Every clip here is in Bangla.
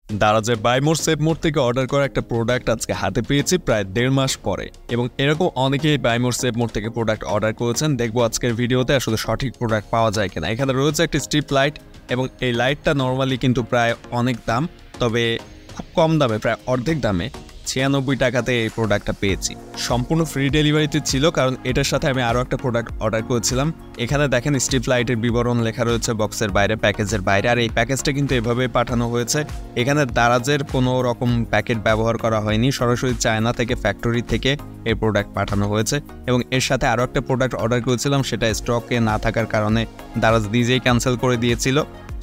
দারাজের বাই মোর সেভ মোর থেকে অর্ডার করা একটা প্রোডাক্ট আজকে হাতে পেয়েছি প্রায় 1.5 মাস পরে, এবং এরকম অনেকেই বাই মোর সেভ মোর থেকে প্রোডাক্ট অর্ডার করেছেন। দেখবো আজকের ভিডিওতে আসলে সঠিক প্রোডাক্ট পাওয়া যায় কিনা। এখানে রয়েছে একটি স্ট্রিপ লাইট, এবং এই লাইটটা নর্মালি কিন্তু প্রায় অনেক দাম, তবে খুব কম দামে, প্রায় অর্ধেক দামে 96 টাকাতে এই প্রোডাক্টটা পেয়েছি। সম্পূর্ণ ফ্রি ডেলিভারিতে ছিল, কারণ এটার সাথে আমি আরও একটা প্রোডাক্ট অর্ডার করেছিলাম। এখানে দেখেন স্ট্রিপ লাইটের বিবরণ লেখা রয়েছে বক্সের বাইরে, প্যাকেজের বাইরে, আর এই প্যাকেজটা কিন্তু এভাবে পাঠানো হয়েছে। এখানে দারাজের কোনো রকম প্যাকেট ব্যবহার করা হয়নি, সরাসরি চায়না থেকে ফ্যাক্টরি থেকে এই প্রোডাক্ট পাঠানো হয়েছে। এবং এর সাথে আরও একটা প্রোডাক্ট অর্ডার করেছিলাম, সেটা স্টকে না থাকার কারণে দারাজ নিজেই ক্যান্সেল করে দিয়েছিল।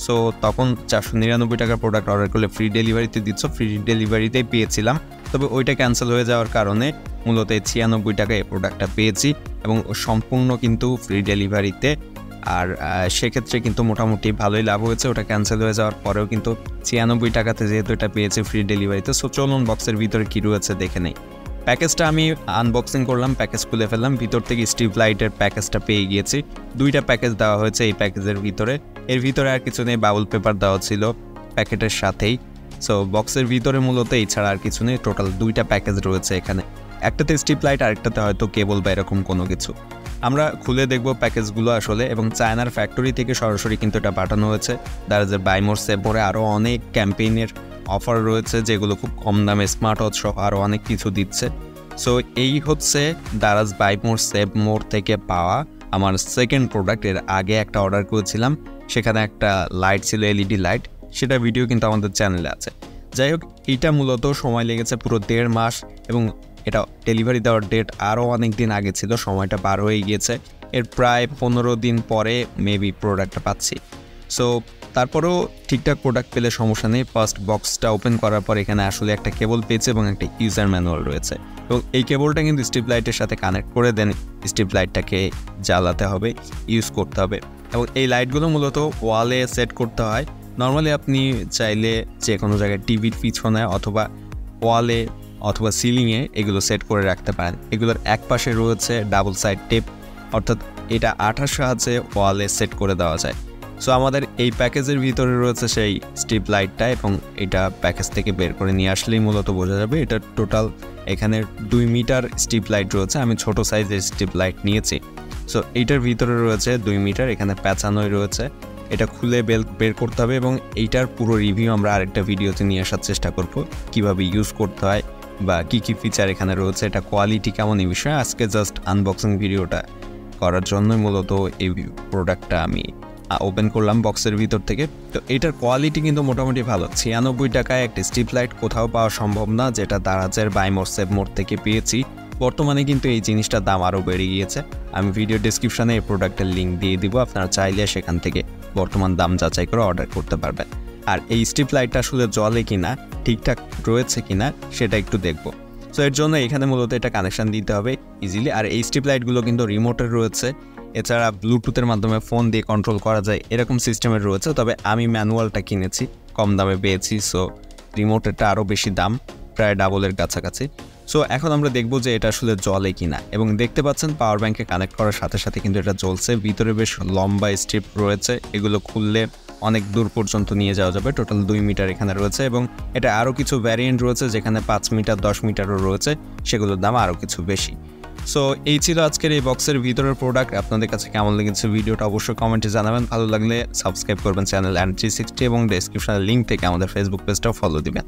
সো তখন 499 টাকার প্রোডাক্ট অর্ডার করলে ফ্রি ডেলিভারিতে দিচ্ছ, ফ্রি ডেলিভারিতেই পেয়েছিলাম, তবে ওইটা ক্যান্সেল হয়ে যাওয়ার কারণে মূলত 96 টাকায় এই প্রোডাক্টটা পেয়েছি, এবং সম্পূর্ণ কিন্তু ফ্রি ডেলিভারিতে। আর সেক্ষেত্রে কিন্তু মোটামুটি ভালোই লাভ হয়েছে। ওটা ক্যান্সেল হয়ে যাওয়ার পরেও কিন্তু 96 টাকাতে যেহেতু এটা পেয়েছি ফ্রি ডেলিভারিতে। সো চলুন বক্সের ভিতরে কী রয়েছে দেখে নেই। প্যাকেজটা আমি আনবক্সিং করলাম, প্যাকেজ খুলে ফেললাম। ভিতর থেকে স্ট্রিপ লাইটের প্যাকেজটা পেয়ে গিয়েছি। 2টা প্যাকেজ দেওয়া হয়েছে এই প্যাকেজের ভিতরে। এর ভিতরে আর কিছু নেই, বাবল পেপার দেওয়া ছিল প্যাকেটের সাথেই। সো বক্সের ভিতরে মূলত এছাড়া আর কিছু নেই। টোটাল 2টা প্যাকেজ রয়েছে এখানে, একটাতে স্ট্রিপ লাইট, আরেকটাতে হয়তো কেবল বা এরকম কোনো কিছু। আমরা খুলে দেখব প্যাকেজগুলো আসলে, এবং চায়নার ফ্যাক্টরি থেকে সরাসরি কিন্তু এটা পাঠানো হয়েছে। দারাজের বাই মোর সেভ মোরে আরও অনেক ক্যাম্পেইনের অফার রয়েছে, যেগুলো খুব কম দামে স্মার্ট ওয়াচ সহ আরও অনেক কিছু দিচ্ছে। সো এই হচ্ছে Daraz buy more save more থেকে পাওয়া আমার সেকেন্ড প্রোডাক্ট। এর আগে একটা অর্ডার করেছিলাম, সেখানে একটা লাইট ছিল, এলইডি লাইট, সেটা ভিডিও কিন্তু আমাদের চ্যানেলে আছে। যাই হোক, এইটা মূলত সময় লেগেছে পুরো 1.5 মাস, এবং এটা ডেলিভারি দেওয়ার ডেট আরও অনেক দিন আগে ছিল, সময়টা পার হয়ে গিয়েছে। এর প্রায় 15 দিন পরে মেবি প্রোডাক্টটা পাচ্ছি। সো তারপরেও ঠিকঠাক প্রোডাক্ট পেলে সমস্যা নেই। ফার্স্ট বক্সটা ওপেন করার পর এখানে আসলে একটা কেবল পেয়েছে এবং একটা ইউজার ম্যানুয়াল রয়েছে, এবং এই কেবলটা কিন্তু স্ট্রিপ লাইটের সাথে কানেক্ট করে দেন স্ট্রিপ লাইটটাকে জ্বালাতে হবে, ইউজ করতে হবে। এবং এই লাইটগুলো মূলত ওয়ালে সেট করতে হয়। নর্মালি আপনি চাইলে যে কোনো জায়গায় টিভির পিছনে অথবা ওয়ালে অথবা সিলিংয়ে এগুলো সেট করে রাখতে পারেন। এগুলোর এক পাশে রয়েছে ডাবল সাইড টেপ, অর্থাৎ এটা আঠার সাহায্যে ওয়ালে সেট করে দেওয়া যায়। সো আমাদের এই প্যাকেজের ভিতরে রয়েছে সেই স্ট্রিপ লাইটটা, এবং এটা প্যাকেজ থেকে বের করে নিয়ে আসলেই মূলত বোঝা যাবে। এটা টোটাল এখানে 2 মিটার স্ট্রিপ লাইট রয়েছে, আমি ছোট সাইজের স্ট্রিপ লাইট নিয়েছি। সো এইটার ভিতরে রয়েছে 2 মিটার, এখানে প্যাঁচানোই রয়েছে। এটা খুলে বের করতে হবে, এবং এইটার পুরো রিভিউ আমরা আরেকটা ভিডিওতে নিয়ে আসার চেষ্টা করব, কিভাবে ইউজ করতে হয় বা কী কী ফিচার এখানে রয়েছে, এটা কোয়ালিটি কেমন, এই বিষয়ে। আজকে জাস্ট আনবক্সিং ভিডিওটা করার জন্যই মূলত এই প্রোডাক্টটা আমি ওপেন করলাম বক্সের ভিতর থেকে। তো এটার কোয়ালিটি কিন্তু মোটামুটি ভালো। 96 টাকায় একটা স্ট্রিপ লাইট কোথাও পাওয়া সম্ভব না, যেটা দারাজের বাই মোর সেভ মোর থেকে পেয়েছি। বর্তমানে কিন্তু এই জিনিসটার দাম আরও বেড়ে গিয়েছে। আমি ভিডিও ডিসক্রিপশানে এই প্রোডাক্টের লিঙ্ক দিয়ে দিব, আপনারা চাইলে সেখান থেকে বর্তমান দাম যাচাই করে অর্ডার করতে পারবেন। আর এই স্ট্রিপ লাইটটা আসলে জ্বলে কিনা, ঠিকঠাক রয়েছে কিনা, সেটা একটু দেখব। সো এর জন্য এখানে মূলত এটা কানেকশান দিতে হবে ইজিলি। আর এই স্ট্রিপ লাইটগুলো কিন্তু রিমোটের রয়েছে, এছাড়া ব্লুটুথের মাধ্যমে ফোন দিয়ে কন্ট্রোল করা যায়, এরকম সিস্টেমের রয়েছে। তবে আমি ম্যানুয়ালটা কিনেছি, কম দামে পেয়েছি। সো রিমোটেরটা আরও বেশি দাম, প্রায় ডাবলের কাছাকাছি। সো এখন আমরা দেখব যে এটা আসলে জ্বলে কিনা। এবং দেখতে পাচ্ছেন পাওয়ার ব্যাঙ্কে কানেক্ট করার সাথে সাথে কিন্তু এটা জ্বলছে। ভিতরে বেশ লম্বা স্ট্রিপ রয়েছে, এগুলো খুললে অনেক দূর পর্যন্ত নিয়ে যাওয়া যাবে। টোটাল 2 মিটার এখানে রয়েছে, এবং এটা আরও কিছু ভ্যারিয়েন্ট রয়েছে, যেখানে 5 মিটার 10 মিটারও রয়েছে, সেগুলোর দাম আরও কিছু বেশি। সো এই ছিল আজকের এই বক্সের ভিতরের প্রোডাক্ট। আপনাদের কাছে কেমন লেগেছে ভিডিওটা অবশ্যই কমেন্টে জানাবেন। ভালো লাগলে সাবস্ক্রাইব করবেন চ্যানেল and360, এবং ডেসক্রিপশনের লিঙ্ক থেকে আমাদের ফেসবুক পেজটাও ফলো দিবেন।